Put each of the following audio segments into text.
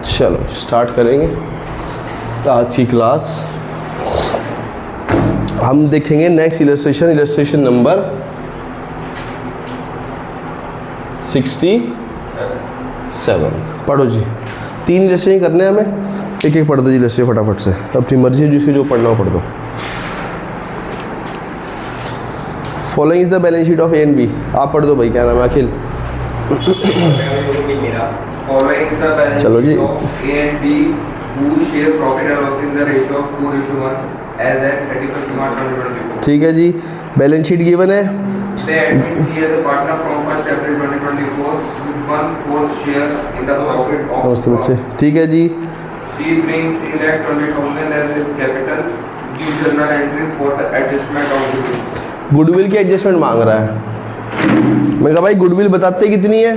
चलो स्टार्ट करेंगे आज की क्लास। हम देखेंगे नेक्स्ट इलस्ट्रेशन नंबर 67। पढ़ो जी, 3 इलस्ट्रेशन करने हैं हमें, एक एक पढ़ दो जी इलस्ट्रेशन फटाफट से, अपनी मर्जी है जिसकी जो पढ़ना हो पढ़ दो। Following is the balance sheet of A and B. आप पढ़ दो भाई, क्या नाम है अखिल? चलो जी। ठीक है जी, बैलेंस शीट गिवन है। नमस्ते बच्चे। ठीक है जी। गुडविल की एडजस्टमेंट मांग रहा है। मैं कहा भाई गुडविल बताते कितनी है,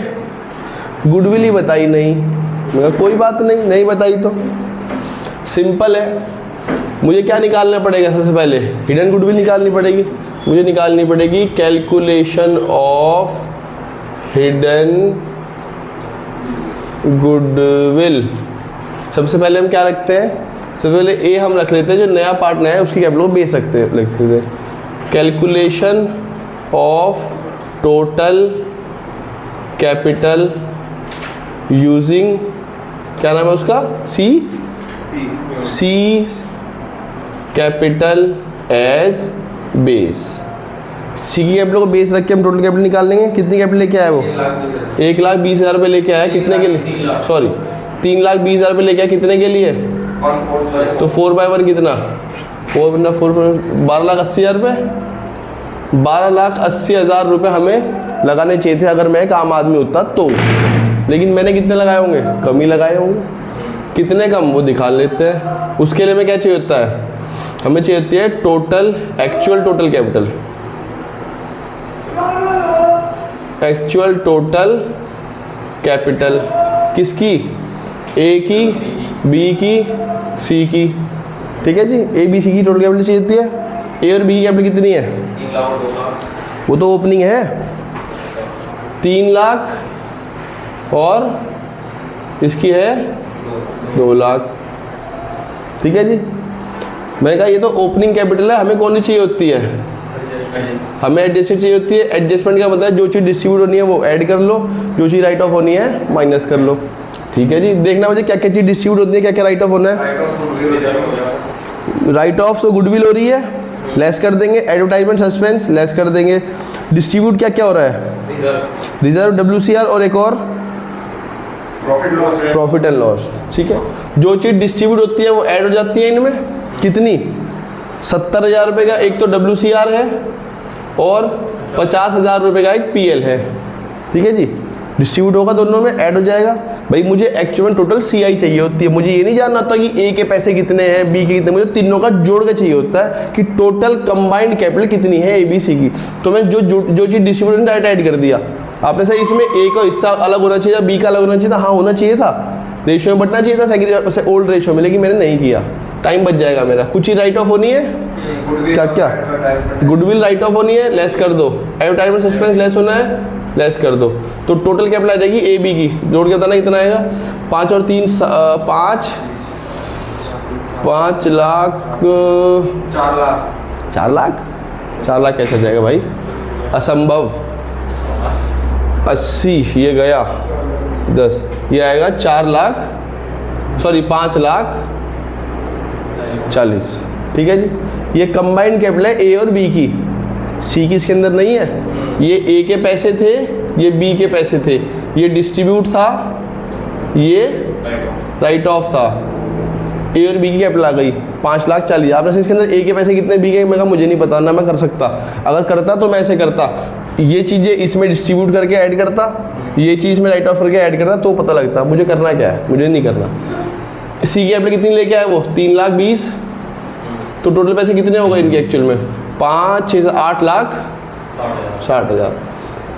गुडविल ही बताई नहीं। मैं कहा कोई बात नहीं, नहीं बताई तो सिंपल है। मुझे क्या निकालना पड़ेगा? सबसे पहले हिडन गुडविल निकालनी पड़ेगी। मुझे निकालनी पड़ेगी कैलकुलेशन ऑफ हिडन गुडविल। सबसे पहले हम क्या रखते हैं? सबसे पहले ए हम रख लेते हैं, जो नया पार्ट नया है उसकी कैपिटल को बेस रखते थे। Calculation of total capital using, क्या नाम है उसका? सी कैपिटल एज बेस। सी की कैपिटल को बेस रख के हम टोटल कैपिटल निकाल लेंगे। कितनी कैपिटल लेके आया वो? 1,20,000 रुपये लेके आया। कितने के लिए? सॉरी 3,20,000 रुपये लेके आया। कितने के लिए? तो 4/1 कितना? 12,80,000 रुपये। 12,80,000 रुपये हमें लगाने चाहिए थे अगर मैं एक आम आदमी होता तो। लेकिन मैंने कितने लगाए होंगे? कम ही लगाए होंगे। कितने कम वो दिखा लेते हैं। उसके लिए हमें क्या चाहिए होता है? हमें चाहिए होती है total actual total capital. Actual total capital किसकी? ए की, बी की, सी की। ठीक है जी, ए बी सी की टोटल कैपिटल चाहिए होती है। ए और बी की कैपिटल कितनी है? वो तो ओपनिंग है 3 लाख और इसकी है 2 लाख। ठीक है जी, मैं कहा ये तो ओपनिंग कैपिटल है। हमें कौन सी चाहिए होती है? हमें एडजस्टेड चाहिए होती है। एडजस्टमेंट का मतलब है जो चीज़ डिस्ट्रीब्यूट होनी है वो ऐड कर लो, जो चीज़ राइट ऑफ होनी है माइनस कर लो। ठीक है जी, देखना मुझे क्या क्या चीज़ डिस्ट्रीब्यूट होती है, क्या क्या राइट ऑफ होना है। राइट ऑफ तो गुडविल हो रही है, लेस कर देंगे। एडवर्टाइजमेंट सस्पेंस लेस कर देंगे। डिस्ट्रीब्यूट क्या क्या हो रहा है? रिजर्व, WCR और एक और प्रॉफिट एंड लॉस। ठीक है, जो चीज़ डिस्ट्रीब्यूट होती है वो ऐड हो जाती है इनमें। कितनी? 70,000 रुपये का एक तो WCR है और 50,000 रुपये का एक PL है। ठीक है जी, डिस्ट्रीब्यूट होगा दोनों में, ऐड हो जाएगा। भाई मुझे एक्चुअल में टोटल CI चाहिए होती है। मुझे ये नहीं जानना होता कि A के पैसे कितने हैं, B के कितने। मुझे तीनों का जोड़ के चाहिए होता है कि टोटल कंबाइंड कैपिटल कितनी है ABC की। तो मैं जो चीज़ डिस्ट्रीब्यूट डायरेक्ट ऐड कर दिया। आपने सही इसमें A का हिस्सा अलग होना चाहिए था, B का अलग होना चाहिए था। हाँ होना चाहिए था, रेशियो में बढ़ना चाहिए था ओल्ड रेशियो में, लेकिन मैंने नहीं किया। टाइम बच जाएगा मेरा। कुछ ही राइट ऑफ होनी है। क्या क्या? गुडविल राइट ऑफ होनी है, लेस कर दो। एडवर्टाइजमेंट सस्पेंस लेस होना है, लेस कर दो। तो टोटल कैपिटल आ जाएगी AB की। जोड़ के बताना कितना आएगा? 5 और 3 5 लाख 4 लाख 4 लाख कैसे जाएगा भाई? असंभव। 80 ये गया 10, ये आएगा 5 लाख 40। ठीक है जी, ये कंबाइंड कैपिटल है A और B की। C की इसके अंदर नहीं है। ये A के पैसे थे, ये B के पैसे थे, ये डिस्ट्रीब्यूट था, ये राइट ऑफ था। A और B की कैपिटल आ गई 5,40,000। आपने इसके अंदर A के पैसे कितने, B के? मैं कहा मुझे नहीं पता ना, मैं कर सकता। अगर करता तो मैं ऐसे करता, ये चीज़ें इसमें डिस्ट्रीब्यूट करके ऐड करता, ये चीज़ में राइट ऑफ करके ऐड करता, तो पता लगता। मुझे करना क्या है? मुझे नहीं करना। C की कैपिटल कितनी लेके आया वो? 3,20,000। तो टोटल पैसे कितने हो गए इनके एक्चुअल में? 5, 6, 8,60,000।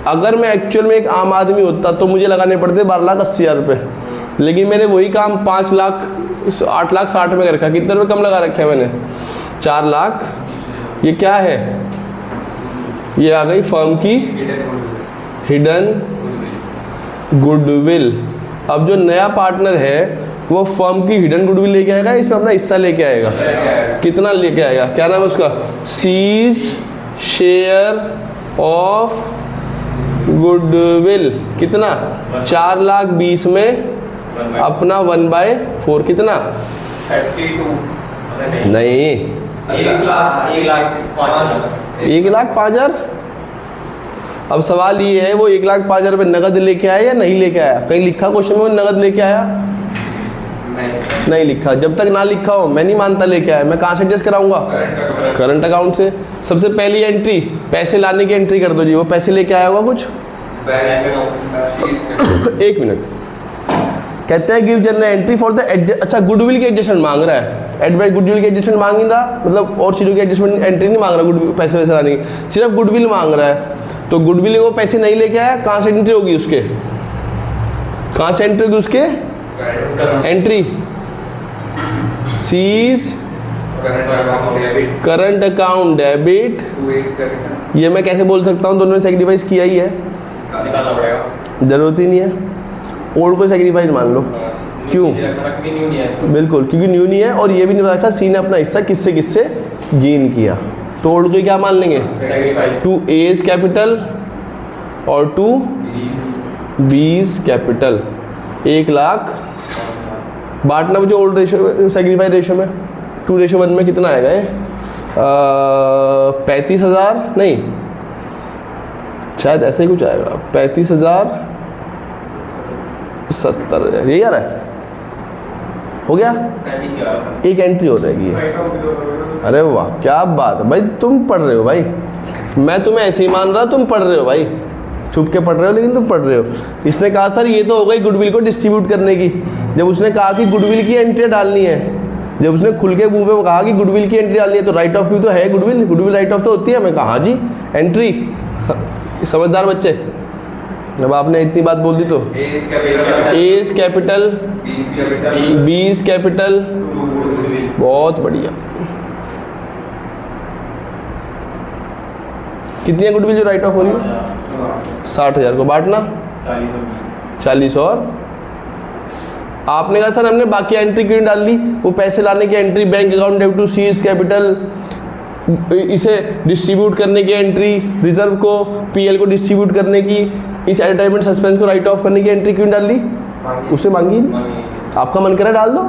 अगर मैं एक्चुअल में एक आम आदमी होता तो मुझे लगाने पड़ते 12,80,000 रुपये। लेकिन मैंने वही काम 8,60,000 में कर रखा। कितने रुपये कम लगा रखे हैं मैंने? 4 लाख। ये क्या है? ये आ गई फर्म की हिडन गुडविल। अब जो नया पार्टनर है वो फर्म की हिडन गुडविल लेके आएगा, इसमें अपना हिस्सा लेके आएगा। कितना लेके आएगा, क्या नाम है उसका, सीज शेयर ऑफ गुडविल, कितना 4,20,000 में अपना 1/4 कितना, 32 नहीं 1,05,000। अब सवाल ये है वो 1,05,000 रुपये नगद लेके आया या नहीं लेके आया, कहीं लिखा क्वेश्चन में वो नगद लेके आया, नहीं लिखा। जब तक ना लिखा हो मैं नहीं मानता लेके आया। मैं कहाँ से एडजस्ट कराऊंगा, करंट अकाउंट से। सबसे पहली एंट्री पैसे लाने की एंट्री कर दो जी, वो पैसे लेके आया होगा कुछ। एक मिनट, कहते हैं give general entry for the अच्छा गुडविल की एडजस्टमेंट मांग रहा है, एडवाइस गुडविल की एडजस्टमेंट मांग नहीं रहा, मतलब और चीज़ों की एडजस्टमेंट एंट्री नहीं मांग रहा, गुडविल पैसे वैसे लाने की, सिर्फ गुडविल मांग रहा है। तो गुडविल वो पैसे नहीं लेके आया, कहाँ से एंट्री होगी उसके, कहाँ से एंट्री होगी उसके, entry C's current account debit. ये मैं कैसे बोल सकता हूँ, दोनों ने सेक्रीफाइस किया ही है, जरूरत ही नहीं है। ओल्ड को सेक्रीफाइस मान लो, क्यों, बिल्कुल क्योंकि न्यू नहीं है, और ये भी नहीं रखा सी ने अपना हिस्सा किससे किससे गेन किया। तो ओल्ड को क्या मान लेंगे, 2 A's कैपिटल और 2 B's कैपिटल, 1,00,000 बांटना मुझे ओल्ड रेशो सेक्रीफाइस रेशो में 2:1 में कितना आएगा ये, 35,000 नहीं शायद ऐसे ही कुछ आएगा, 35,070 यही आ रहा है, हो गया। एक एंट्री हो जाएगी। अरे वाह क्या बात है भाई, तुम पढ़ रहे हो भाई, मैं तुम्हें ऐसे ही मान रहा, तुम पढ़ रहे हो भाई, छुप के पढ़ रहे हो लेकिन तुम पढ़ रहे हो। इसने कहा सर ये तो हो गई गुडविल को डिस्ट्रीब्यूट करने की। जब उसने कहा कि गुडविल की एंट्री डालनी है, जब उसने खुल के मुंह पे कहा कि गुडविल की एंट्री डालनी है, तो राइट ऑफ भी तो है, गुडविल राइट ऑफ तो होती है। मैं कहा हाँ जी एंट्री, समझदार बच्चे। जब आपने इतनी बात बोल दी तो A's कैपिटल B's कैपिटल, बहुत बढ़िया। कितनी है गुडविल जो राइट ऑफ हो रही है, 60,000 को बांटना 40 और आपने कहा सर हमने बाकी एंट्री क्यों डाल ली, वो पैसे लाने की entry, bank account debit to C's capital, इसे डिस्ट्रीब्यूट करने की एंट्री, रिजर्व को पीएल को डिस्ट्रीब्यूट करने की, इस एडवर्टाइजमेंट सस्पेंस को राइट ऑफ करने की एंट्री क्यों डाल ली, उसे मांगी। आपका मन करे डाल दो,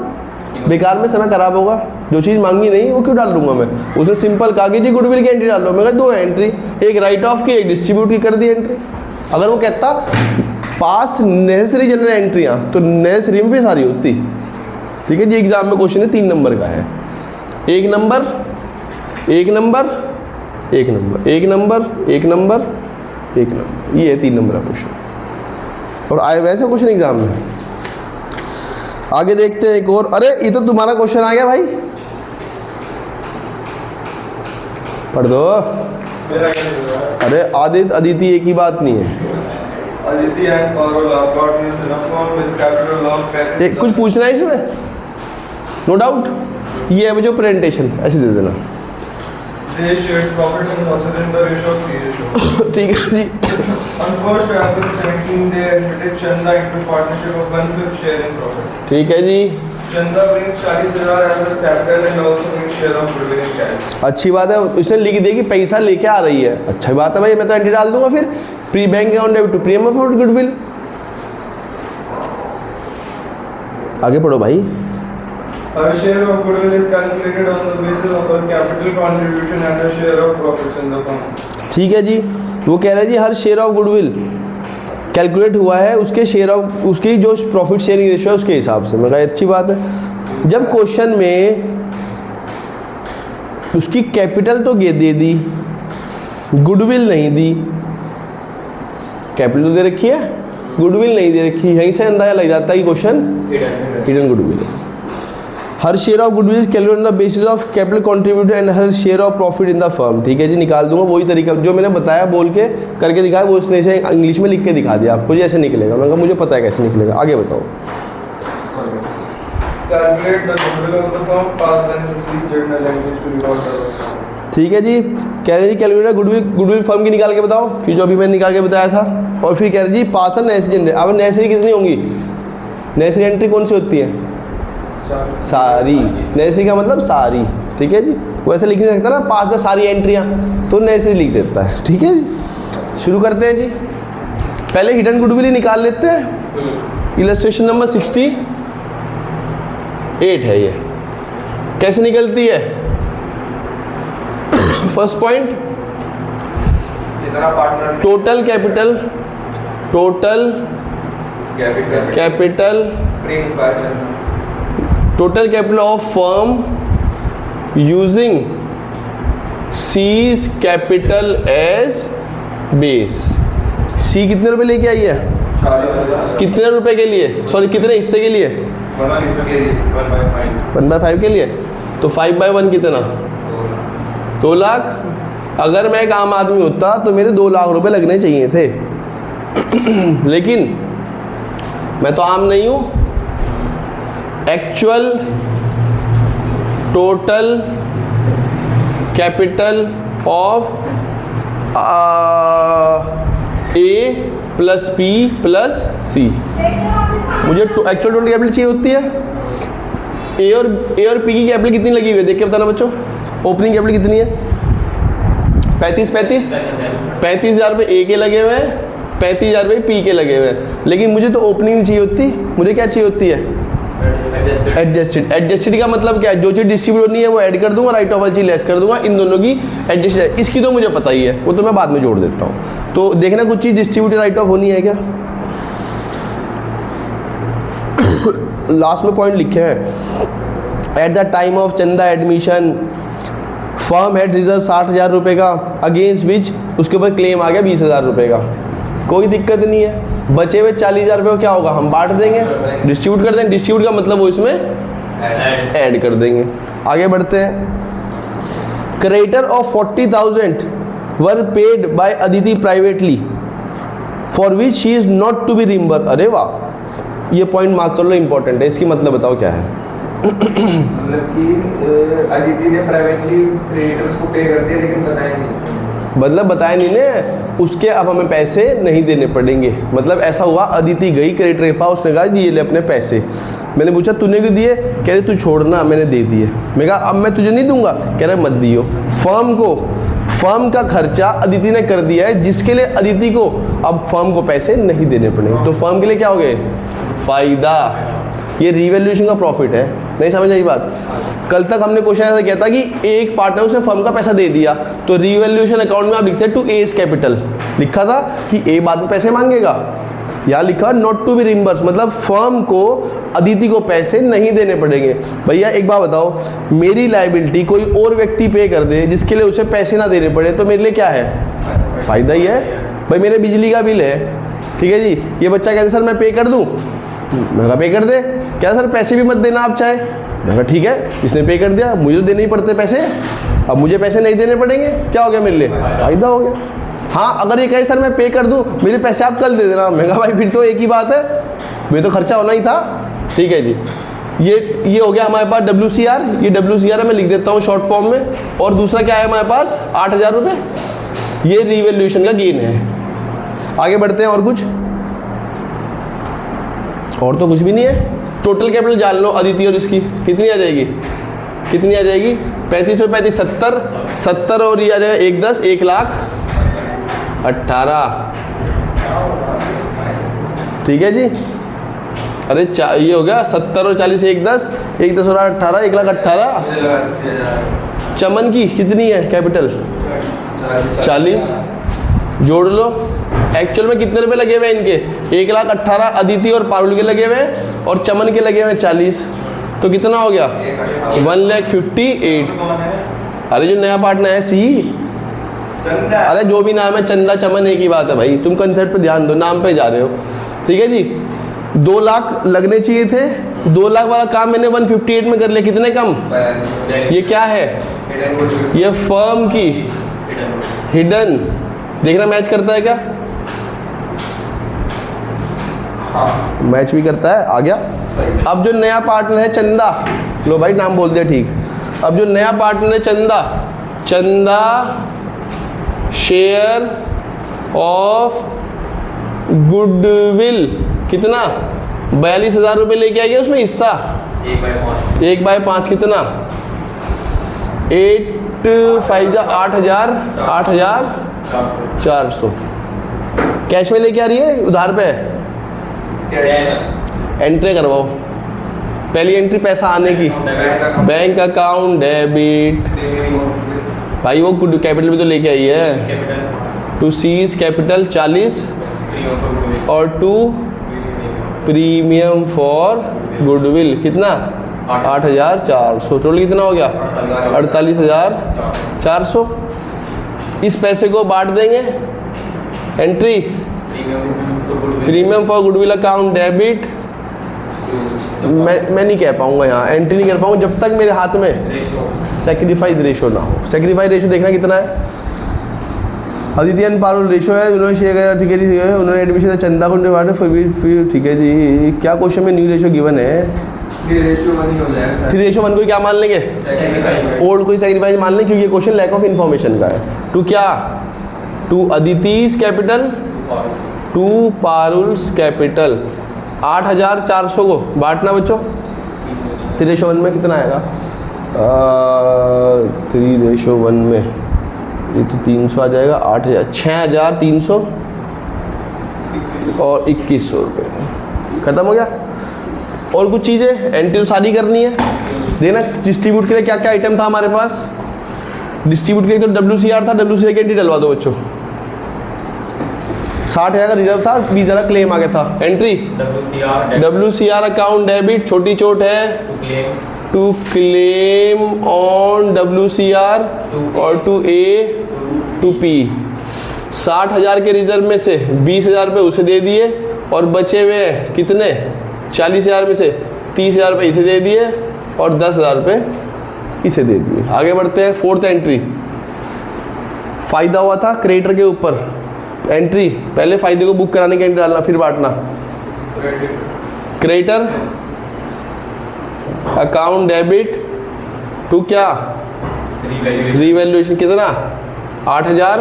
बेकार में समय खराब होगा। जो चीज़ मांगी नहीं वो क्यों डाल दूंगा मैं। उसने सिंपल कहा कि जी गुडविल की एंट्री डाल लो, मैं कहा 2 एंट्री, एक राइट ऑफ की एक डिस्ट्रीब्यूट की कर दी एंट्री। अगर वो कहता पास नेसेसरी जनरल एंट्रियाँ, तो नेसेसरी में भी सारी होती। ठीक है जी, एग्जाम में क्वेश्चन है 3 नंबर का है, 1 number 1 number 1 number 1 number 1 number 1 number, ये है 3 नंबर का क्वेश्चन। और आए वैसे क्वेश्चन एग्जाम में। आगे देखते हैं एक और। अरे ये तो तुम्हारा क्वेश्चन आ गया भाई, पढ़ दो। अरे आदित्य अदिति एक ही बात नहीं है, कुछ पूछना है इसमें, नो डाउट। ये है जो प्रेजेंटेशन ऐसे दे देना, ठीक है जी। ठीक है जी, अच्छी बात है। उसने लिख दिया कि पैसा लेके आ रही है, अच्छी बात है भाई, मैं तो एंट्री डाल दूंगा फिर, pre bank account debit to premium for goodwill. आगे पढ़ो भाई। Our share of goodwill is calculated on the basis of our capital contribution and the share of profits in the firm. ठीक है जी, वो कह रहे हैं जी हर शेयर ऑफ गुडविल कैलकुलेट हुआ है उसके शेयर ऑफ, उसकी जो प्रॉफिट शेयरिंग रेशियो है उसके हिसाब से। मैं कहा अच्छी बात है। जब क्वेश्चन में उसकी कैपिटल तो दे दी, गुडविल नहीं दी, कैपिटल दे रखी है, गुडविल नहीं दे रखी, यहीं से अंदाजा लग जाता है कि क्वेश्चन हिडन गुडविल है। Her share of goodwill is calculated on the basis of capital contributed and her share of profit in the firm. ठीक है जी, निकाल दूंगा वही तरीका जो मैंने बताया, बोल के करके दिखाया, वो उसने इसे इंग्लिश में लिख के दिखा दिया आपको, जैसे निकलेगा। मैंने कहा मुझे पता है कैसे निकलेगा, आगे बताओ। ठीक है जी, कह रहे जी कैलकुलेट गुडविल फर्म की निकाल के बताओ, कि जो अभी मैंने निकाल के बताया था। और फिर कह रहे जी पास नेसेसरी जनरेट। अब नेसेसरी कितनी होंगी, नेसेसरी एंट्री कौन सी होती है, सारी, नेसेसरी का मतलब सारी, ठीक है जी। वैसे लिख नहीं सकता ना पास द सारी एंट्रियाँ, तो नेसेसरी लिख देता है, ठीक है जी। शुरू करते हैं जी। पहले हिडन गुडविल ही निकाल लेते हैं। इलस्ट्रेशन नंबर 68 है ये। कैसे निकलती है? फर्स्ट पॉइंट, जितना partner total capital total capital of firm using C's capital as base. C कितने रुपए लेके आई है? 40,000 कितने रुपए के लिए, सॉरी कितने हिस्से के लिए? 1/5 के लिए। तो 5/1 कितना? 2 लाख। अगर मैं एक आम आदमी होता तो मेरे 2 लाख रुपए लगने चाहिए थे लेकिन मैं तो आम नहीं हूं। Actual total capital of A plus B plus C. मुझे एक्चुअल टोटल कैपिटल चाहिए होती है। ए और पी की कैपिटल कितनी लगी हुई है देख के बताना बच्चों। ओपनिंग कैपिटल कितनी है? 35,000 रुपये ए के लगे हुए हैं, 35,000 रुपये पी के लगे हुए हैं। लेकिन मुझे तो ओपनिंग नहीं चाहिए होती, मुझे क्या चाहिए होती है? एडजस्टेड। एडजस्टेड का मतलब क्या है? जो चीज़ डिस्ट्रीब्यूट नहीं है वो ऐड कर दूंगा, राइट ऑफ वाली चीज़ लेस कर दूंगा, इन दोनों की एडजस्टेड है। इसकी तो मुझे पता ही है, वो तो मैं बाद में जोड़ देता हूँ। तो देखना कुछ चीज़ डिस्ट्रीब्यूटेड राइट ऑफ होनी है क्या। लास्ट में पॉइंट लिखे हैं, एट द टाइम ऑफ चंदा एडमिशन फर्म हैड रिजर्व 60,000 रुपये का, अगेंस्ट विच उसके ऊपर क्लेम आ गया 20,000 रुपये का। कोई दिक्कत नहीं है। बचे हुए 40,000 रुपये को क्या होगा? हम बांट देंगे, डिस्ट्रीब्यूट कर देंगे। डिस्ट्रीब्यूट का मतलब वो इसमें ऐड कर देंगे। आगे बढ़ते हैं। Creditor of 40,000 were paid by Aditi privately for which she is not to be reimburse. अरे वाह, ये पॉइंट मार्क कर लो, इंपॉर्टेंट है। इसकी मतलब बताओ क्या है? मतलब कि अदिति ने प्राइवेटली क्रेडिटर्स को पे कर दिया लेकिन बताया नहीं। मतलब बताया नहीं ने, उसके अब हमें पैसे नहीं देने पड़ेंगे। मतलब ऐसा हुआ, अदिति गई क्रेडिटर के पास, उसने कहा जी ये ले अपने पैसे। मैंने पूछा तूने क्यों दिए? कह रहे तू छोड़ना, मैंने दे दिए। मैं कहा अब मैं तुझे नहीं दूंगा। कह रहे मत दियो। फर्म का खर्चा अदिति ने कर दिया है, जिसके लिए अदिति को अब फर्म को पैसे नहीं देने पड़ेंगे। तो फर्म के लिए क्या हो गए? फायदा। ये रिवैल्यूएशन का प्रॉफिट है। नहीं समझ आई बात? कल तक हमने क्वेश्चन ऐसा किया था कि एक पार्टनर उसने फर्म का पैसा दे दिया, तो रिवैल्यूएशन अकाउंट में आप लिखते हैं टू एज कैपिटल। लिखा था कि ए बाद में पैसे मांगेगा, यहाँ लिखा नॉट टू बी रिम्बर्स, मतलब फर्म को अदिति को पैसे नहीं देने पड़ेंगे। भैया एक बात बताओ, मेरी लायबिलिटी कोई और व्यक्ति पे कर दे जिसके लिए उसे पैसे ना देने पड़े, तो मेरे लिए क्या है? फायदा ही है। भाई मेरे बिजली का बिल है, ठीक है जी, ये बच्चा कहते सर मैं पे कर दूँ, मैं कहा पे कर दे। क्या सर पैसे भी मत देना आप चाहे। मैं कहा ठीक है, इसने पे कर दिया, मुझे तो देने ही पड़ते पैसे, अब मुझे पैसे नहीं देने पड़ेंगे, क्या हो गया मेरे लिए? फायदा हो गया। हाँ अगर ये कहे सर मैं पे कर दूँ, मेरे पैसे आप कल दे देना, मैं कहा भाई फिर तो एक ही बात है, मेरे तो खर्चा होना ही था। ठीक है जी, ये हो गया हमारे पास WCR। ये WCR है, मैं लिख देता हूँ शॉर्ट फॉर्म में। और दूसरा क्या है हमारे पास? 8,000 रुपये, ये रिवैल्यूएशन का गेन है। आगे बढ़ते हैं। और कुछ? और तो कुछ भी नहीं है। टोटल कैपिटल जान लो अदिति और इसकी कितनी आ जाएगी? कितनी आ जाएगी? 35 और 35 70 और ये आ जाएगा 1 10 1,18,000। ठीक है जी। अरे ये हो गया 70 और 40 1 10 और 18 1,18,000। चमन की कितनी है कैपिटल? 40। जोड़ लो। एक्चुअल में कितने रुपए लगे हुए हैं इनके? 1,18,000 अदिति और पारुल के लगे हुए हैं, और चमन के लगे हुए हैं 40। तो कितना हो गया? 1,58,000। अरे जो नया पार्टनर है सी, अरे जो भी नाम है, चंदा चमन एक ही बात है भाई, तुम कंसेप्ट पे ध्यान दो, नाम पे जा रहे हो। ठीक है जी। 2 लाख लगने चाहिए थे, 2 लाख वाला काम मैंने 158 में कर लिया। कितने कम? ये क्या है? ये फर्म की हिडन, देखना मैच करता है क्या? हाँ मैच भी करता है। आ गया। अब जो नया पार्टनर है चंदा, लो भाई नाम बोल दिया ठीक। अब जो नया पार्टनर है चंदा शेयर ऑफ गुडविल कितना? 42,000 रुपये लेके आई है उसमें हिस्सा। 1/5 कितना? 8 5 जा 8,000, 8,400। कैश में लेके आ रही है, उधार पे? एंट्री करवाओ, पहली एंट्री पैसा आने की। बैंक अकाउंट डेबिट, भाई वो कैपिटल भी तो लेके आई है। टू सीज कैपिटल 40 और टू प्रीमियम फॉर गुडविल कितना? 8,400। टोटल कितना हो गया? 48,400। इस पैसे को बांट देंगे। Entry premium for goodwill account debit, मैं नहीं कह पाऊंगा यहाँ, एंट्री नहीं कर पाऊंगा जब तक मेरे हाथ में सेक्रीफाइस रेशो ना हो। सेक्रीफाइस रेशो देखना कितना है? अदिति एंड पारुल रेशो है, उन्होंने शेयर किया, ठीक है जी, उन्होंने एडमिशन चंदा को फिर ठीक है जी। क्या क्वेश्चन में न्यू रेशो गिवन है? 3:1 को क्या मान लेंगे? ओल्ड को सेक्रीफाइस मान लेंगे, क्योंकि ये क्वेश्चन लैक ऑफ इन्फॉर्मेशन का है। टू क्या? To Aditi's capital, to Parul's capital. 8,400 को बांटना बच्चों 3:1 में कितना आएगा? 3:1 में ये तो 300 आ जाएगा। 8,000, 6,300 और 2,100 रुपये। ख़त्म हो गया। और कुछ चीज़ें एंट्री तो सारी करनी है। देना डिस्ट्रीब्यूट के लिए क्या क्या आइटम था हमारे पास? डिस्ट्रीब्यूट के लिए तो WCR था, WCR की एंट्री डलवा दो बच्चों। 60,000 का रिजर्व था, 20,000 का क्लेम आ गया था। एंट्री WCR अकाउंट डेबिट, छोटी चोट है टू क्लेम ऑन WCR और टू A टू P। 60,000 के रिजर्व में से 20,000 रुपये उसे दे दिए और बचे हुए कितने? 40,000 में से 30,000 रुपये इसे दे दिए और 10,000 रुपये इसे दे दिए। आगे बढ़ते हैं। फोर्थ एंट्री, फ़ायदा हुआ था क्रेडिटर के ऊपर। एंट्री पहले फ़ायदे को बुक कराने की एंट्री डालना, फिर बांटना। क्रेडिटर अकाउंट डेबिट टू क्या? रीवैल्यूएशन कितना? 8,000।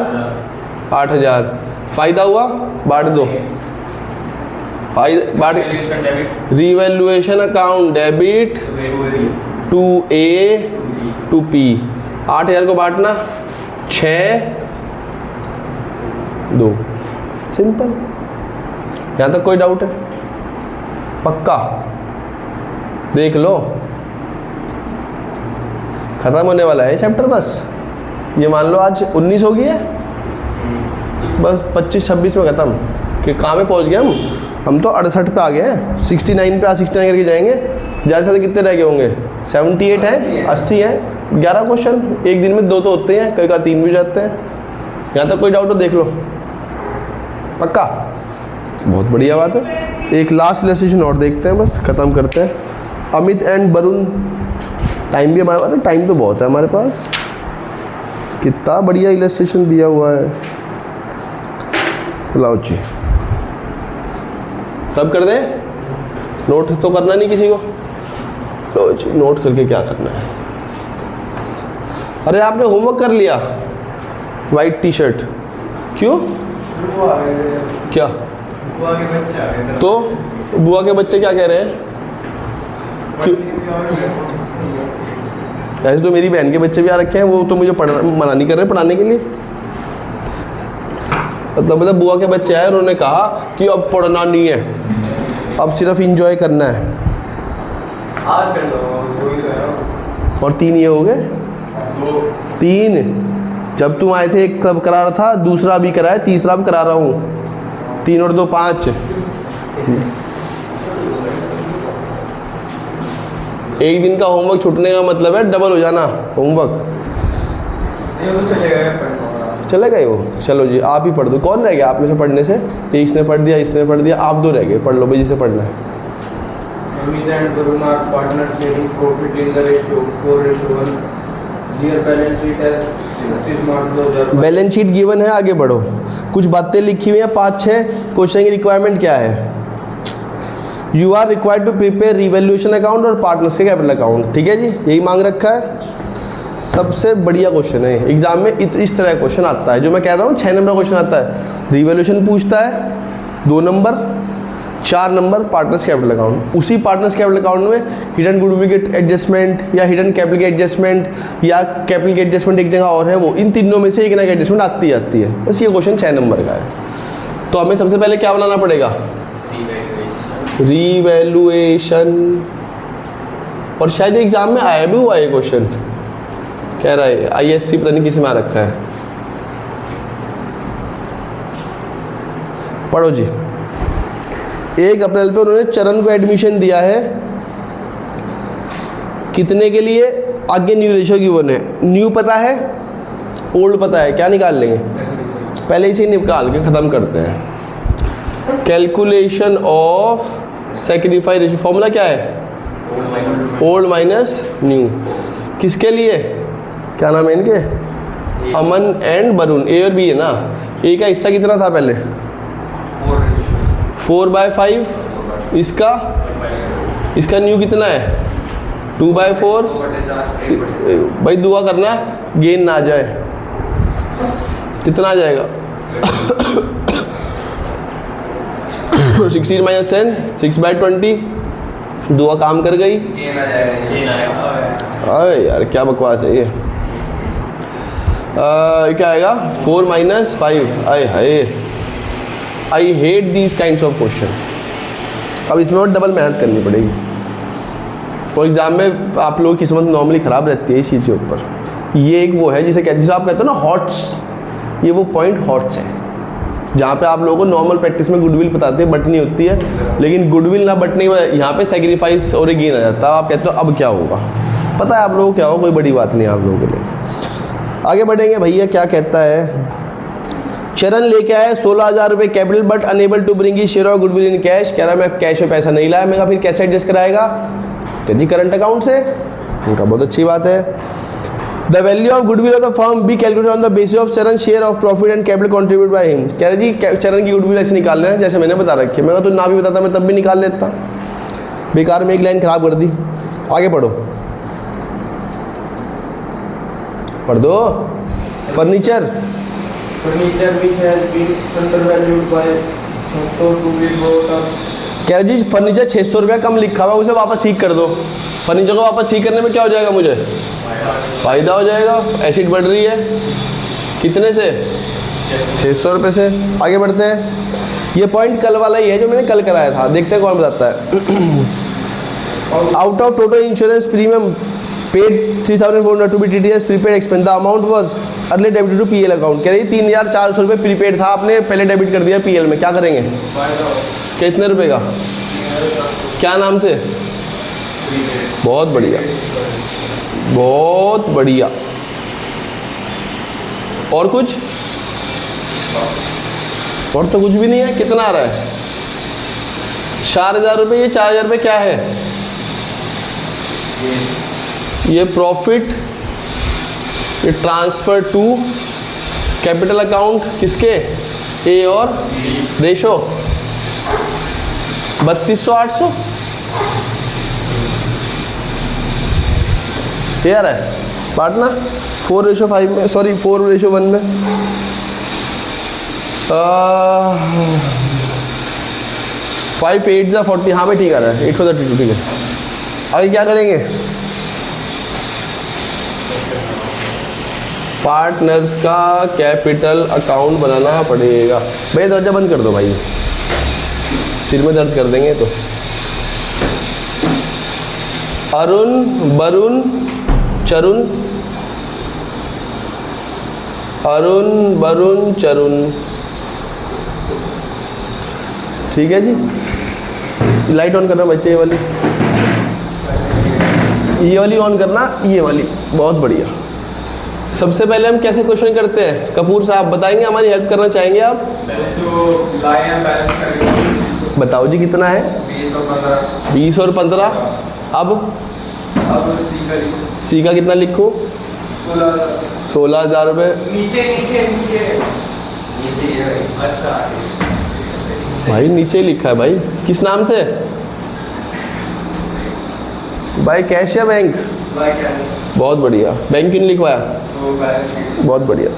फ़ायदा हुआ, बांट दो। बांट revaluation account debit to A to P। 8,000 को बांटना 6 2। सिंपल। यहाँ तक कोई डाउट है? पक्का? देख लो, खत्म होने वाला है चैप्टर। बस ये मान लो आज 19 हो गई है, बस 25-26 में ख़त्म। कि कहाँ में पहुँच गए हम तो 68 पे आ गए हैं। 69 पे 69 करके जाएंगे। ज़्यादा से ज़्यादा कितने रह गए होंगे? 78 है, 80 है। 11 क्वेश्चन एक दिन में 2 तो होते हैं, कई बार 3 भी जाते हैं। यहाँ तक कोई डाउट हो देख लो। पक्का? बहुत बढ़िया बात है। एक लास्ट इलस्ट्रेशन और देखते हैं, बस ख़त्म करते हैं। अमित एंड वरुण, टाइम भी हमारे पास, टाइम तो बहुत है हमारे पास। कितना बढ़िया इलस्ट्रेशन दिया हुआ है। लाओ जी, सब कर दे। नोट तो करना नहीं किसी को। लो जी, नोट करके क्या करना है? अरे आपने होमवर्क कर लिया? वाइट टी शर्ट क्यों? क्या? बुआ के बच्चे आ गए थे। तो बुआ के बच्चे क्या कह रहे हैं? क्यों? ऐसे तो मेरी बहन के बच्चे भी आ रखे हैं, वो तो मुझे मना नहीं कर रहे पढ़ाने के लिए। मतलब बुआ के बच्चे आए, उन्होंने कहा कि अब पढ़ना नहीं है, अब सिर्फ इंजॉय करना है। आज कर लो। और 3 ये हो गए। 3 जब तुम आए थे एक तब करा रहा था, दूसरा भी कराया, तीसरा भी करा रहा हूँ। 3 और 2 5। एक दिन का होमवर्क छूटने का मतलब है डबल हो जाना होमवर्क। चलेगा ही वो। चलो जी, आप ही पढ़ दो। कौन रह गया आप में से पढ़ने से? इसने पढ़ दिया, इसने पढ़ दिया, आप 2 रह गए। पढ़ लो भाई, जिसे पढ़ना है। Amit and Varun are partners sharing profit in the ratio 4:1. Their balance sheet has 31 March 2022. Balance sheet given है, आगे बढ़ो। कुछ बातें लिखी हुई हैं 5-6। क्वेश्चन की रिक्वायरमेंट क्या है? You are required to prepare revaluation account और पार्टनर्स के कैपिटल अकाउंट। ठीक है जी, यही मांग रखा है। सबसे बढ़िया क्वेश्चन है एग्जाम में। इस तरह का क्वेश्चन आता है जो मैं कह रहा हूँ। 6 नंबर का क्वेश्चन आता है। रिवैल्यूएशन पूछता है 2 number, 4 number partners capital account. उसी पार्टनर्स कैपिटल अकाउंट में हिडन गुडविल के एडजस्टमेंट या हिडन कैपिटल के एडजस्टमेंट या कैपिटल के एडजस्टमेंट एक जगह और है, वो इन तीनों में से एक ना एक एडजस्टमेंट आती है। बस ये क्वेश्चन 6 नंबर का है। तो हमें सबसे पहले क्या बनाना पड़ेगा? रीवैल्यूएशन। और शायद एग्जाम में आया भी हुआ ये क्वेश्चन, कह रहा है ISC पता नहीं किसी में आ रखा है। पढ़ो जी। 1 अप्रैल पे उन्होंने चरण को एडमिशन दिया है, कितने के लिए? आगे न्यू रेशियो की वन है, न्यू पता है, ओल्ड पता है, क्या निकाल लेंगे? पहले इसे निकाल के ख़त्म करते हैं। Calculation of sacrifice ratio formula क्या है? Old minus new. किसके लिए? क्या नाम है इनके? अमन एंड वरुण। ए और बी है ना। ए का हिस्सा कितना था पहले? 4/5। इसका न्यू कितना है? 2/4। भाई दुआ करना गेन ना आ जाए। कितना आ जाएगा? 16 - 10 6/20। दुआ काम कर गई। अरे यार क्या बकवास है ये। क्या आएगा? 4 - 5। आए हाय, I hate these kinds of question. अब इसमें और डबल मेहनत करनी पड़ेगी। और एग्जाम में आप लोगों की किस्मत नॉर्मली ख़राब रहती है इस चीज़ के ऊपर। ये एक वो है जिसे आप कहते हो ना हॉट्स, ये वो पॉइंट हॉट्स है जहाँ पे आप लोगों को नॉर्मल प्रैक्टिस में गुडविल बताते हैं बटनी होती है, लेकिन गुडविल ना बटनी यहाँ पे सेक्रीफाइस और गेन आ जाता है। आप कहते हो अब क्या होगा, पता है आप लोगों को क्या होगा, कोई बड़ी बात नहीं आप लोगों के लिए। आगे बढ़ेंगे भैया। क्या कहता है? चरण लेके आया 16,000 रुपये capital but unable to bring he share of goodwill in cash. कह रहा है मैं कैश में पैसा नहीं लाया। मैं फिर कैसे एडजस्ट कराएगा? कहते जी करंट अकाउंट से। उनका बहुत अच्छी बात है। The value of goodwill of the firm be calculated on the basis of Charan share of profit and capital contribute by him. कह रहे जी चरण की गुडविल ऐसे निकालना है जैसे मैंने बता रखी है। मैं तो ना भी बताता मैं तब भी निकाल लेता, बेकार में एक लाइन खराब कर दी। आगे पढ़ो, पढ़ दो। Furniture which has been undervalued by 600 to be bought up। कह रहे जी फर्नीचर 600 रुपया कम लिखा हुआ, उसे वापस ठीक कर दो। फर्नीचर को वापस ठीक करने में क्या हो जाएगा? मुझे फ़ायदा हो जाएगा। एसिड बढ़ रही है कितने से? 600 रुपये से। आगे बढ़ते हैं। ये पॉइंट कल वाला ही है जो मैंने कल कराया था, देखते हैं कौन बताता है। Out of total insurance premium paid 3,400 to be TDS prepaid expense, the amount was early debit to PL account. कह रही 3,400 रुपये प्रीपेड था, आपने पहले डेबिट कर दिया PL में, क्या करेंगे? कितने रुपए का? क्या नाम से? बहुत बढ़िया, बहुत बढ़िया। और कुछ? और तो कुछ भी नहीं है। कितना आ रहा है? 4,000 रुपये। ये 4,000 रुपये क्या है? ये प्रॉफिट, ये ट्रांसफर टू कैपिटल अकाउंट किसके? ए और रेशो 3200 800 ये आ रहा है पार्टनर 4:5 में, सॉरी 4:1 में। 5 8 जा 40। हाँ भाई ठीक आ रहा है, 832 ठीक है। आगे क्या करेंगे? पार्टनर्स का कैपिटल अकाउंट बनाना पड़ेगा। भैया दरवाजा बंद कर दो भाई, सिर में दर्द कर देंगे। तो अरुण, वरुण, चरुण, अरुण, वरुण, चरुण, ठीक है जी। लाइट ऑन करना बच्चे, ये वाली ऑन करना, ये वाली, बहुत बढ़िया। सबसे पहले हम कैसे क्वेश्चन करते हैं? कपूर साहब बताएंगे, हमारी हेल्प करना चाहेंगे आप? बताओ जी कितना है? 20 और 15। अब सी का कितना लिखूं? 16,000 रुपये। भाई नीचे लिखा है भाई, किस नाम से? बाय कैश या बैंक? बहुत बढ़िया। बैंक क्यों नहीं लिखवाया? बहुत बढ़िया।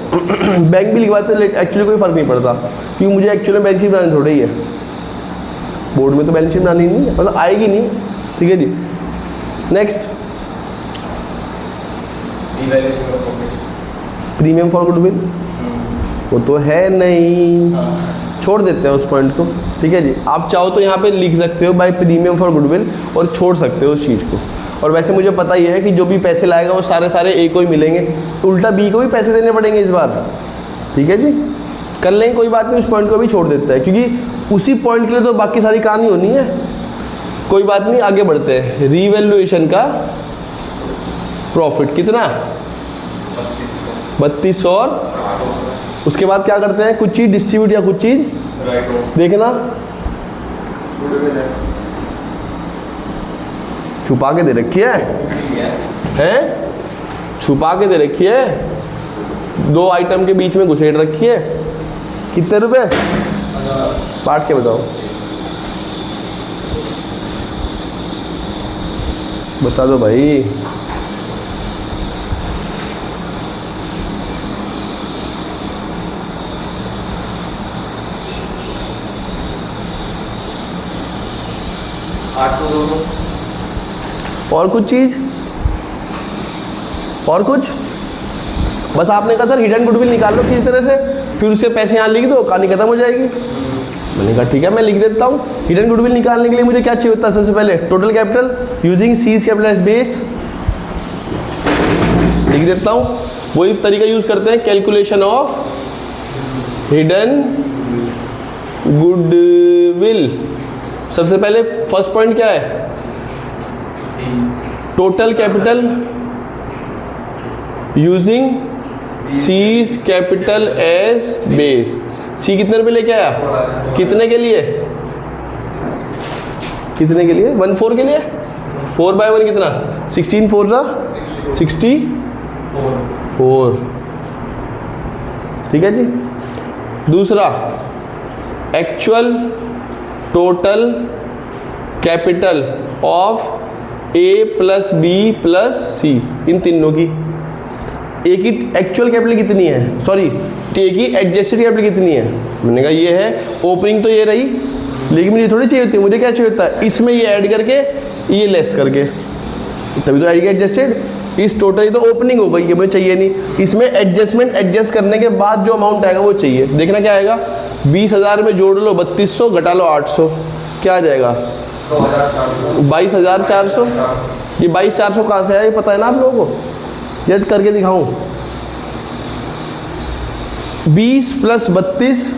बैंक भी लिखवाते एक्चुअली कोई फ़र्क नहीं पड़ता, क्योंकि मुझे एक्चुअली में बैंक शीट बनानी थोड़ी ही है। बोर्ड में तो बैलेंस शीट बनानी नहीं है, मतलब आएगी नहीं, ठीक है जी। नेक्स्ट, प्रीमियम फॉर गुडविल, वो तो है नहीं, छोड़ देते हैं उस पॉइंट को, ठीक है जी। आप चाहो तो यहाँ पे लिख सकते हो बाय प्रीमियम फॉर गुडविल और छोड़ सकते हो उस चीज़ को। और वैसे मुझे पता ही है कि जो भी पैसे लाएगा वो सारे ए को ही मिलेंगे, तो उल्टा बी को भी पैसे देने पड़ेंगे इस बार, ठीक है जी। कर लेंगे, कोई बात नहीं, उस पॉइंट को भी छोड़ देता है, क्योंकि उसी पॉइंट के लिए तो बाकी सारी कहानी होनी है। कोई बात नहीं, आगे बढ़ते हैं। रीवैल्यूएशन का प्रॉफिट कितना? 3200। और उसके बाद क्या करते हैं, कुछ चीज़ डिस्ट्रीब्यूट या कुछ चीज़ देखना, छुपा के दे रखी है, छुपा के दे रखी है, 2 आइटम के बीच में घुसेड़ रखी है। कितने रुपए? बांट के बताओ, बता दो भाई। और कुछ चीज, और कुछ? बस आपने कहा सर हिडन गुडविल निकाल लो किसी तरह से, फिर उसके पैसे यहाँ लिख दो, कहानी खत्म हो जाएगी। मैंने कहा ठीक है मैं लिख देता हूँ। हिडन गुडविल निकालने के लिए मुझे क्या चाहिए होता है? सबसे पहले total capital using C's capital as base, लिख देता हूँ। वही तरीका यूज करते हैं, कैलकुलेशन ऑफ हिडन गुडविल। सबसे पहले फर्स्ट पॉइंट क्या है? Total capital using C's capital as base. C कितने रुपए लेके आया? कितने के लिए? कितने के लिए? 1/4 के लिए। 4/1 कितना? 16 4 जा 64। ठीक है जी। दूसरा, actual total capital of A plus B plus C, इन तीनों की। ए की एक्चुअल कैपिटल कितनी है, सॉरी ए की एडजस्टेड कैपिटल कितनी है? मैंने कहा ये है, ओपनिंग तो ये रही, लेकिन मुझे थोड़ी चाहिए होती है, मुझे क्या चाहिए होता है? इसमें ये ऐड करके ये लेस करके, तभी तो आएगी एडजस्टेड। इस टोटल ही तो ओपनिंग हो गई, ये मुझे चाहिए नहीं। इसमें एडजस्टमेंट एडजस्ट करने के बाद जो अमाउंट आएगा वो चाहिए। देखना क्या आएगा, 20,000 में जोड़ लो 3200, घटा लो 800, क्या आ जाएगा? 22,400। ये 22,400 कहाँ से आया ये पता है ना आप लोगों को? यदि करके दिखाऊं, 20 प्लस 32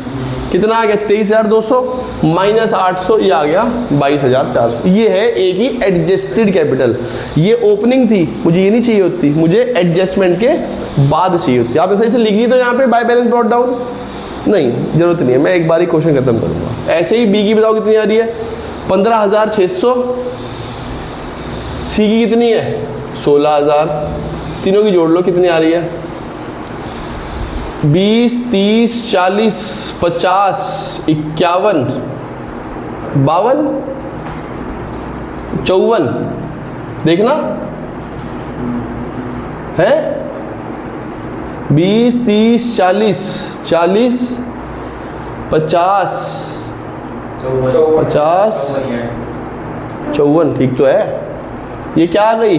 कितना आ गया? 23,200 माइनस 800, ये आ गया 22,400। ये है ए की एडजस्टेड कैपिटल। ये ओपनिंग थी, मुझे ये नहीं चाहिए होती, मुझे एडजस्टमेंट के बाद चाहिए होती। आपने सही से लिख ली तो यहाँ पे बाय बैलेंस ब्रॉट डाउन नहीं, जरूरत नहीं है, मैं एक बार ही क्वेश्चन खत्म करूंगा। ऐसे ही बी की बताओ कितनी आ रही है? 15,600। सी की कितनी है? 16,000। तीनों की जोड़ लो कितनी आ रही है? 20 30 40 50 51 52 54। देखना है 20 30 40 40 50 50 54, ठीक तो है। ये क्या आ गई?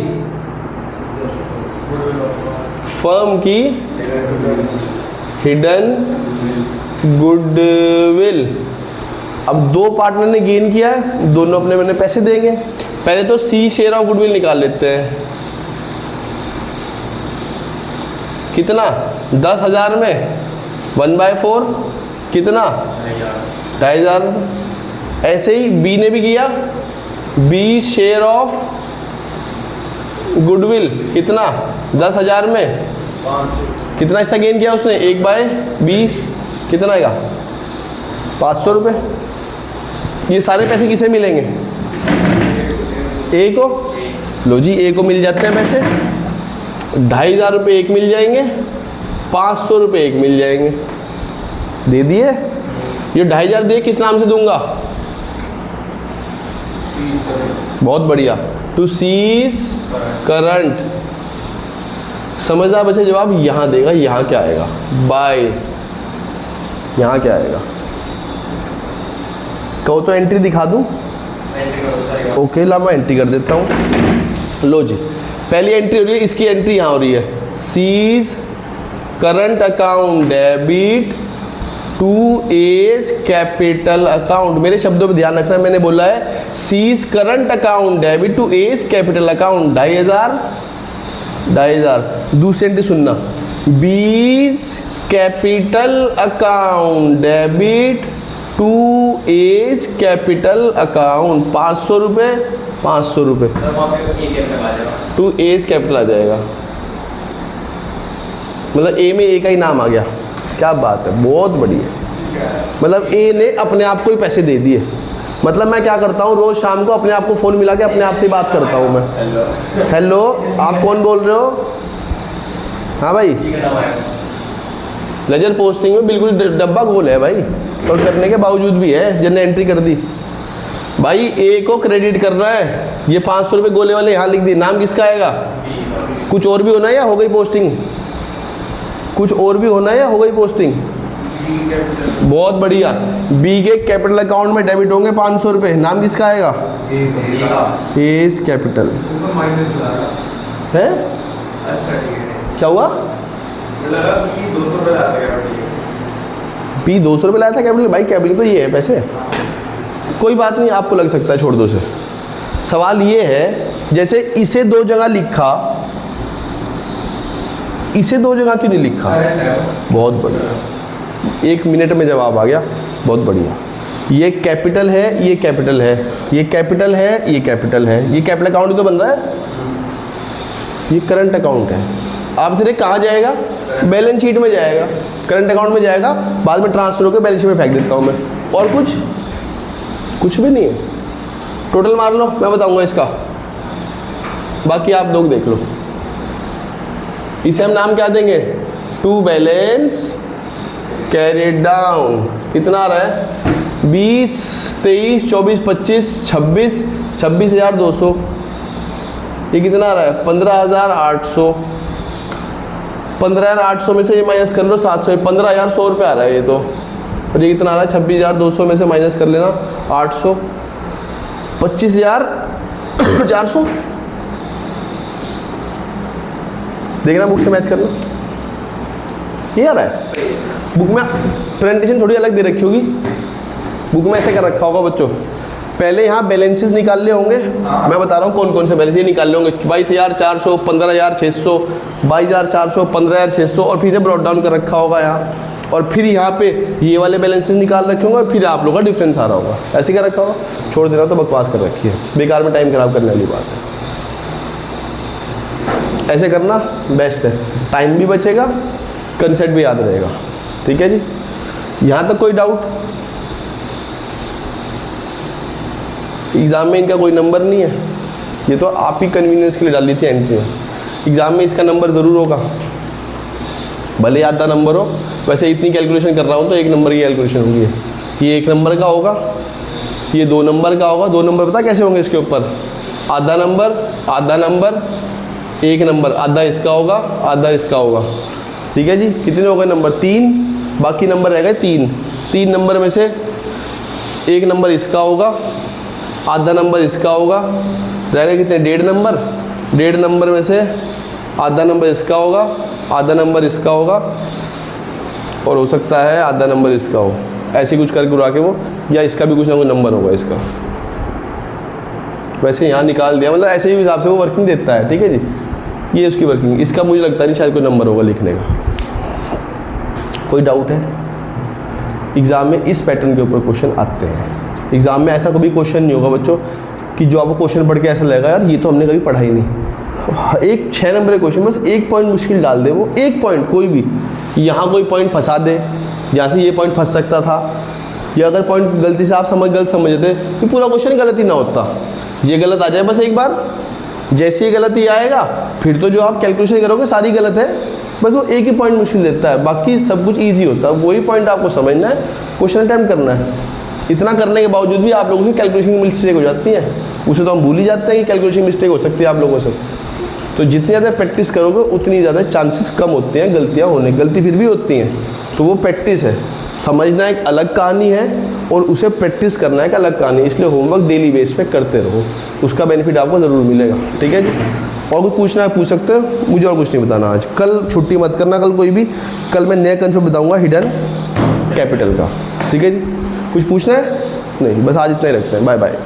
फर्म की हिडन गुडविल। अब 2 पार्टनर ने गेन किया है, दोनों अपने अपने पैसे देंगे। पहले तो सी शेयर ऑफ गुडविल निकाल लेते हैं। कितना? 10,000 में 1/4 कितना? 2,500। ऐसे ही बी ने भी किया, बी शेयर ऑफ गुडविल कितना? 10,000 में कितना हिस्सा गेन किया उसने? 1/20 कितना आएगा? 500 रुपये। ये सारे पैसे किसे मिलेंगे? ए को। लो जी, ए को मिल जाते हैं पैसे। 2,500 रुपये एक मिल जाएंगे, 500 रुपये एक मिल जाएंगे। दे दिए। ये 2,500 दे किस नाम से दूंगा? बहुत बढ़िया, टू सीज करंट। समझदार बच्चे जवाब यहाँ देगा। यहाँ क्या आएगा? बाय। यहाँ क्या आएगा? कहो तो एंट्री दिखा दूँ? ओके, ला मैं एंट्री कर देता हूँ। लो जी, पहली एंट्री हो रही है, इसकी एंट्री यहाँ हो रही है, C's current account debit to A's capital account. मेरे शब्दों पे ध्यान रखना, मैंने बोला है C's current account debit to A's capital account 2,500। दूसरी एंट्री सुनना, B's capital account debit to A's capital account 500 रुपये, 500 रुपये टू एज कैपिटल आ जाएगा। मतलब ए में ए का ही नाम आ गया, क्या बात है, बहुत बढ़िया। मतलब ए ने अपने आप को ही पैसे दे दिए। मतलब मैं क्या करता हूँ, रोज़ शाम को अपने आप को फ़ोन मिला के अपने आप से बात करता हूँ मैं। हेलो, आप कौन बोल रहे हो? हाँ भाई, लेजर पोस्टिंग में बिल्कुल डब्बा गोल है भाई, और करने के बावजूद भी है, जिन्हें एंट्री कर दी भाई। ए को क्रेडिट करना है, ये 500 रुपये गोले वाले यहाँ लिख दी। नाम किसका आएगा? कुछ और भी होना है या हो गई पोस्टिंग? कुछ और भी होना है या हो गई पोस्टिंग? बहुत बढ़िया। बी के कैपिटल अकाउंट में डेबिट होंगे 500 रुपये। नाम किसका आएगा? एस कैपिटल है। क्या हुआ? बी 200 रुपये लाया था कैपिटल। भाई कैपिटल तो ये है पैसे, कोई बात नहीं, आपको लग सकता है, छोड़ दो से। सवाल ये है, जैसे इसे 2 जगह लिखा, इसे 2 जगह क्यों नहीं लिखा? बहुत बढ़िया, 1 मिनट में जवाब आ गया, बहुत बढ़िया। ये कैपिटल है, ये कैपिटल है, ये कैपिटल है, ये कैपिटल है, ये कैपिटल अकाउंट ही तो बन रहा है, ये करंट अकाउंट है। आप सिर्फ कहाँ जाएगा? बैलेंस शीट में जाएगा, करंट अकाउंट में जाएगा, बाद में ट्रांसफर होकर बैलेंस शीट में फेंक देता हूँ मैं। और कुछ भी नहीं है। टोटल मार लो, मैं बताऊंगा इसका, बाकी आप लोग देख लो। इसे हम नाम क्या देंगे? To balance carried down. कितना आ रहा है? 20, 23, 24, 25, 26, 26,200। ये कितना आ रहा है? 15,800। 15,800 में से ये माइनस कर लो 700, 15,100 रुपये आ रहा है ये तो। और ये कितना आ रहा है? 26,200 में से माइनस कर लेना 800, 25,400। देखना बुक से मैच करना, ये आ रहा है। बुक में प्रेजेंटेशन थोड़ी अलग दे रखी होगी, बुक में ऐसे कर रखा होगा बच्चों। पहले यहाँ बैलेंसेस निकालने होंगे, मैं बता रहा हूँ कौन कौन से बैलेंस ये निकालने होंगे। 22,400, 15,600, 22,400, 15,600, और फिर से ब्रॉड डाउन कर रखा होगा यहाँ। और फिर यहाँ पे ये वाले बैलेंसेस निकाल रखे होंगे, और फिर आप लोगों का डिफरेंस आ रहा होगा। ऐसे कर रखा होगा, छोड़ देना तो बकवास कर रखी है, बेकार में टाइम खराब करने वाली बात है। ऐसे करना बेस्ट है, टाइम भी बचेगा, कंसेप्ट भी याद रहेगा। ठीक है जी, यहाँ तक कोई डाउट? एग्ज़ाम में इनका कोई नंबर नहीं है, ये तो आप ही कन्वीनियंस के लिए डाल ली थी एंट्री में। एग्ज़ाम में इसका नंबर ज़रूर होगा, भले आधा नंबर हो। वैसे इतनी कैलकुलेशन कर रहा हूँ तो 1 नंबर की कैलकुलेशन होगी। ये 1 नंबर का होगा, ये 2 नंबर का होगा। 2 नंबर पता कैसे होंगे इसके ऊपर? आधा नंबर, 1 नंबर, आधा इसका होगा, आधा इसका होगा। ठीक है जी, कितने हो गए नंबर? 3, बाकी नंबर रह गए 3। 3 नंबर में से 1 नंबर इसका होगा, आधा नंबर इसका होगा, रह गए कितने? 1.5 नंबर। 1.5 नंबर में से आधा नंबर इसका होगा, आधा नंबर इसका होगा, और हो सकता है आधा नंबर इसका हो। ऐसे कुछ करके उड़ा के वो, या इसका भी कुछ ना कुछ नंबर होगा इसका। वैसे यहाँ निकाल दिया, मतलब ऐसे ही हिसाब से वो वर्किंग देता है। ठीक है जी, ये उसकी वर्किंग। इसका मुझे लगता नहीं शायद कोई नंबर होगा लिखने का। कोई डाउट है? एग्ज़ाम में इस पैटर्न के ऊपर क्वेश्चन आते हैं। एग्ज़ाम में ऐसा कभी क्वेश्चन नहीं होगा बच्चों कि जो आपको क्वेश्चन पढ़ के ऐसा लगेगा यार ये तो हमने कभी पढ़ा ही नहीं। एक 6 नंबर का क्वेश्चन, बस 1 पॉइंट मुश्किल डाल दे वो, 1 पॉइंट कोई भी, यहाँ कोई पॉइंट फंसा दे जहाँ से ये पॉइंट फंस सकता था, या अगर पॉइंट गलती से आप गलत समझते तो पूरा क्वेश्चन गलत ही ना होता। ये गलत आ जाए बस एक बार, जैसे ही गलत ही आएगा फिर तो जो आप कैलकुलेशन करोगे सारी गलत है। बस वो एक ही पॉइंट मुश्किल देता है, बाकी सब कुछ ईजी होता है। वही पॉइंट आपको समझना है, क्वेश्चन अटैम्प्ट करना है। इतना करने के बावजूद भी आप लोगों की कैलकुलेशन मिस्टेक हो जाती है, उसे तो हम भूल ही जाते हैं कि कैलकुलेशन मिस्टेक हो सकती है आप लोगों से। तो जितनी ज़्यादा प्रैक्टिस करोगे उतनी ज़्यादा चांसेस कम होते हैं गलतियाँ होने। गलती फिर भी होती हैं, तो वो प्रैक्टिस है। समझना एक अलग कहानी है और उसे प्रैक्टिस करना है कि अलग कहानी, इसलिए होमवर्क डेली बेस पे करते रहो, उसका बेनिफिट आपको ज़रूर मिलेगा। ठीक है जी, और कुछ पूछना है पूछ सकते हो, मुझे और कुछ नहीं बताना आज। कल छुट्टी मत करना, कल कोई भी, कल मैं नया कंसेप्ट बताऊँगा हिडन कैपिटल का। ठीक है जी, कुछ पूछना है? नहीं, बस आज इतना ही रखते हैं। Bye bye.